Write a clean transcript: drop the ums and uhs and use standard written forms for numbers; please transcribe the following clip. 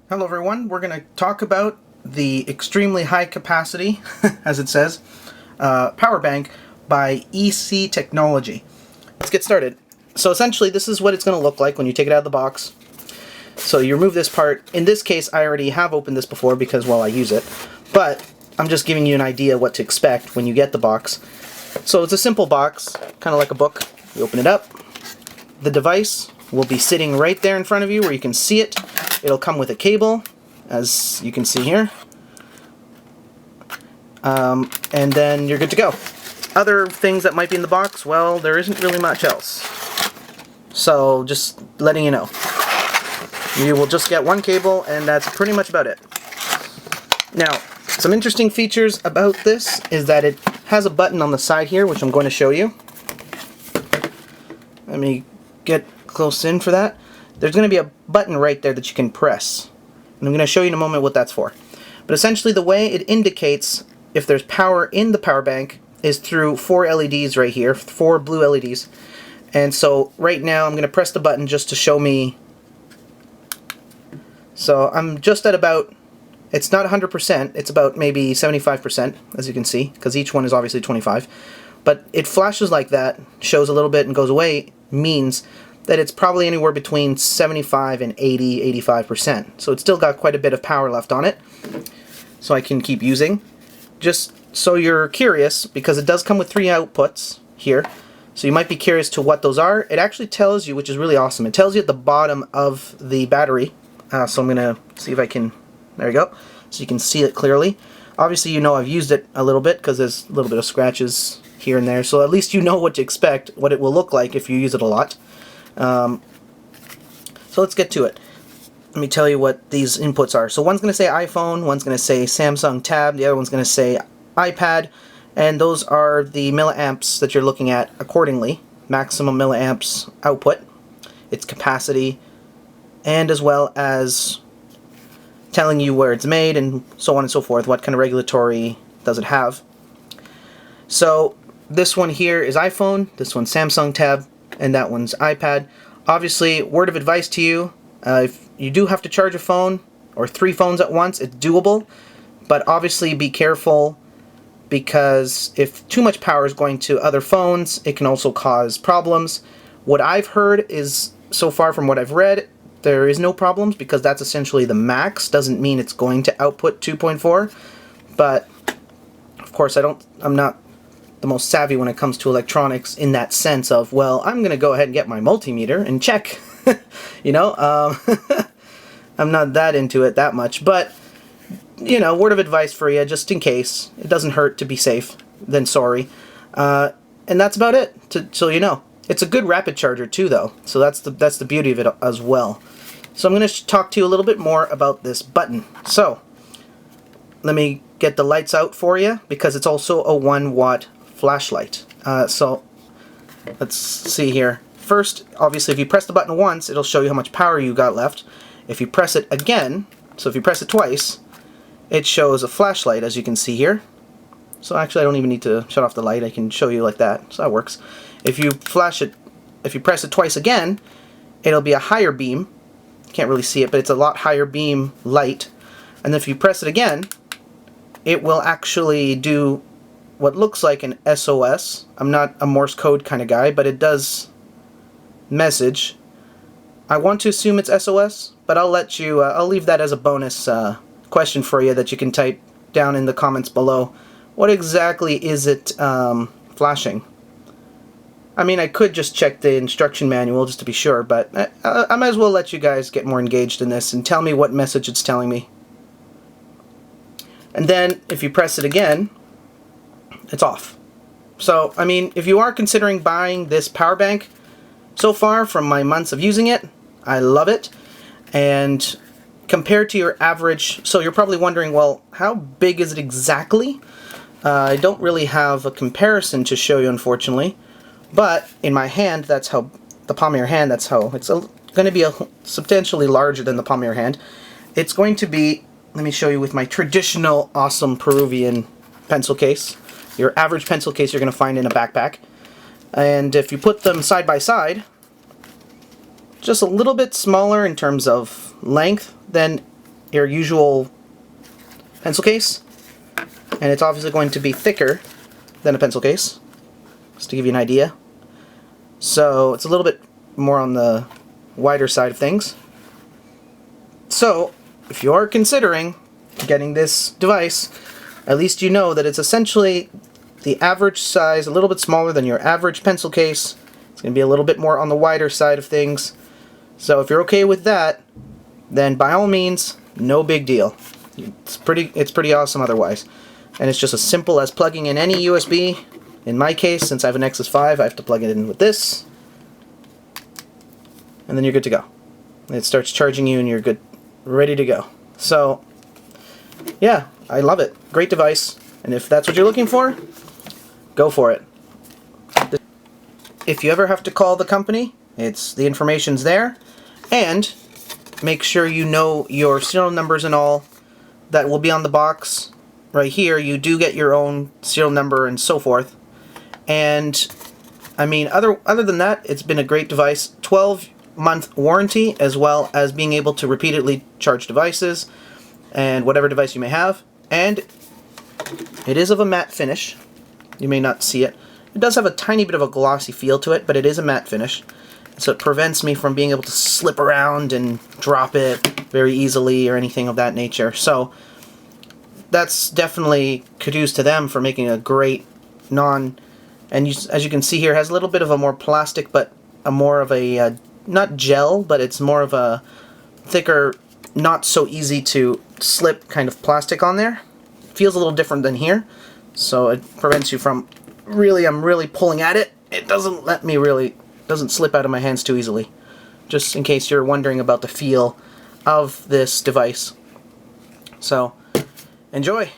Hello everyone, we're going to talk about the extremely high capacity, as it says, power bank by EC Technology. Let's get started. So essentially this is what it's going to look like when you take it out of the box. So you remove this part. In this case I already have opened this before because, well, I use it. But I'm just giving you an idea what to expect when you get the box. So it's a simple box, kind of like a book. You open it up. The device will be sitting right there in front of you where you can see it. It'll come with a cable, as you can see here. And then you're good to go. Other things that might be in the box, well, there isn't really much else. So just letting you know. You will just get one cable and that's pretty much about it. Now, some interesting features about this is that it has a button on the side here, which I'm going to show you. Let me get close in for that. There's going to be a button right there that you can press. And I'm going to show you in a moment what that's for. But essentially the way it indicates if there's power in the power bank is through 4 LEDs right here, 4 blue LEDs. And so right now I'm going to press the button just to show me. So I'm just at about, it's not 100%, it's about maybe 75%, as you can see, because each one is obviously 25. But it flashes like that, shows a little bit and goes away, means that it's probably anywhere between 75 and 80, 85%. So it's still got quite a bit of power left on it. So I can keep using. Just so you're curious, because it does come with 3 outputs here. So you might be curious to what those are. It actually tells you, which is really awesome. It tells you at the bottom of the battery. So I'm going to see if I can, there you go. So you can see it clearly. Obviously you know I've used it a little bit because there's a little bit of scratches here and there. So at least you know what to expect, what it will look like if you use it a lot. So let's get to it. Let me tell you what these inputs are. So one's going to say iPhone, one's going to say Samsung Tab, the other one's going to say iPad, and those are the milliamps that you're looking at accordingly. Maximum milliamps output, its capacity, and as well as telling you where it's made and so on and so forth. What kind of regulatory does it have? So this one here is iPhone, this one's Samsung Tab, and that one's iPad. Obviously, word of advice to you, if you do have to charge a phone or 3 phones at once, it's doable, but obviously be careful because if too much power is going to other phones, it can also cause problems. What I've heard is, so far from what I've read, there is no problems because that's essentially the max. Doesn't mean it's going to output 2.4, but of course I'm not the most savvy when it comes to electronics in that sense of, well, I'm going to go ahead and get my multimeter and check. You know, I'm not that into it that much, but, you know, word of advice for you, just in case. It doesn't hurt to be safe, then sorry. And that's about it, so you know. It's a good rapid charger too, though, so that's the beauty of it as well. So I'm going to talk to you a little bit more about this button. So, let me get the lights out for you, because it's also a 1-watt flashlight. So let's see here. First, obviously, if you press the button once, it'll show you how much power you got left. If you press it again, so if you press it twice, it shows a flashlight, as you can see here. So actually, I don't even need to shut off the light. I can show you like that. So that works. If you flash it, if you press it twice again, it'll be a higher beam. Can't really see it, but it's a lot higher beam light. And if you press it again, it will actually do what looks like an SOS. I'm not a Morse code kind of guy, but it does message. I want to assume it's SOS, but I'll let you, I'll leave that as a bonus question for you that you can type down in the comments below. What exactly is it flashing? I mean, I could just check the instruction manual just to be sure, but I might as well let you guys get more engaged in this and tell me what message it's telling me. And then, if you press it again, it's off. So, I mean, if you are considering buying this power bank, so far from my months of using it, I love it. And compared to your average, so you're probably wondering, well, how big is it exactly? I don't really have a comparison to show you, unfortunately. But in my hand, that's how, the palm of your hand, that's how, it's going to be substantially larger than the palm of your hand. It's going to be, let me show you with my traditional awesome Peruvian pencil case. Your average pencil case you're going to find in a backpack. And if you put them side by side, just a little bit smaller in terms of length than your usual pencil case, and it's obviously going to be thicker than a pencil case, just to give you an idea. So it's a little bit more on the wider side of things. So if you are considering getting this device, at least you know that it's essentially the average size, a little bit smaller than your average pencil case. It's going to be a little bit more on the wider side of things. So if you're okay with that, then by all means, no big deal. It's pretty awesome otherwise. And it's just as simple as plugging in any USB. In my case, since I have an Nexus 5, I have to plug it in with this. And then you're good to go. It starts charging you and you're good, ready to go. So, yeah, I love it. Great device. And if that's what you're looking for, go for it. If you ever have to call the company, the information's there. And make sure you know your serial numbers and all that will be on the box. Right here, you do get your own serial number and so forth. And, I mean, other than that, it's been a great device. 12-month warranty, as well as being able to repeatedly charge devices and whatever device you may have. And it is of a matte finish. You may not see it. It does have a tiny bit of a glossy feel to it, but it is a matte finish. So it prevents me from being able to slip around and drop it very easily or anything of that nature. So that's definitely kudos to them for making a great and as you can see here, it has a little bit of a more plastic, but a more of a, not gel, but it's more of a thicker, not so easy to slip kind of plastic on there. Feels a little different than here, so it prevents you from I'm really pulling at it. It doesn't let me doesn't slip out of my hands too easily. Just in case you're wondering about the feel of this device. So, enjoy!